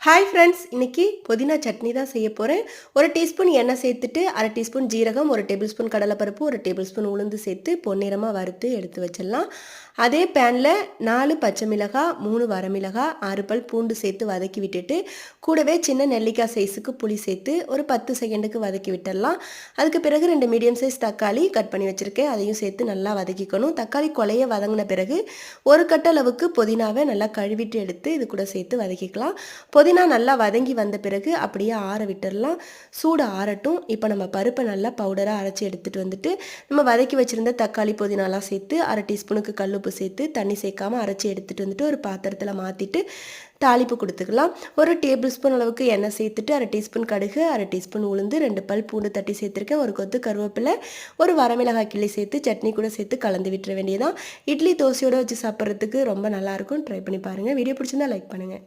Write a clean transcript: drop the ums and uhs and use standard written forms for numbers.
Hi friends, இன்னைக்கு புதினா சட்னி தான் செய்ய போகிறேன். ஒரு டீஸ்பூன் எண்ணெய் சேர்த்துட்டு, அரை டீஸ்பூன் ஜீரகம், ஒரு டேபிள் ஸ்பூன் கடலைப்பருப்பு, ஒரு டேபிள் ஸ்பூன் உளுந்து சேர்த்து பொன்னிறமாக வறுத்து எடுத்து வச்சிடலாம். அதே பேனில் 4 பச்சை மிளகாய், 3 வரமிளகாய், 6 பல் பூண்டு சேர்த்து வதக்கி விட்டுட்டு, கூடவே சின்ன நெல்லிக்காய் சைஸுக்கு புளி சேர்த்து ஒரு 10 செகண்டுக்கு வதக்கி விட்டுடலாம். அதுக்கு பிறகு 2 மீடியம் சைஸ் தக்காளி கட் பண்ணி வச்சுருக்கேன், அதையும் சேர்த்து நல்லா வதக்கிக்கணும். தக்காளி கொலைய வதங்கின பிறகு ஒரு கட்டளவுக்கு புதினாவை நல்லா கழுவிட்டு எடுத்து இது கூட சேர்த்து வதக்கிக்கலாம். புதினா நல்லா வதங்கி வந்த பிறகு அப்படியே ஆற விட்டுடலாம். சூடு ஆறட்டும். இப்போ நம்ம பருப்பை நல்லா பவுடராக அரைச்சி எடுத்துகிட்டு வந்துட்டு நம்ம வதக்கி வச்சுருந்த தக்காளி புதினாலாம் சேர்த்து அரை டீஸ்பூனுக்கு கல்லுப்பு சேர்த்து தண்ணி சேர்க்காமல் அரைச்சி எடுத்துகிட்டு வந்துட்டு ஒரு பாத்திரத்தில் மாற்றிட்டு தாளிப்பு கொடுத்துக்கலாம். ஒரு டேபிள் ஸ்பூன் அளவுக்கு எண்ணெய் சேர்த்துட்டு அரை டீஸ்பூன் கடுகு, அரை டீஸ்பூன் உளுந்து, 2 பல் பூண்டு தட்டி சேர்த்துருக்கேன், ஒரு கொத்து கருவேப்பிலை, ஒரு வரமிளகாய் கிள்ளி சேர்த்து சட்னி கூட சேர்த்து கலந்து விட்டுற வேண்டியதான். இட்லி தோசையோடு வச்சு சாப்பிட்றதுக்கு ரொம்ப நல்லாயிருக்கும். ட்ரை பண்ணி பாருங்கள். வீடியோ பிடிச்சிருந்தா லைக் பண்ணுங்கள்.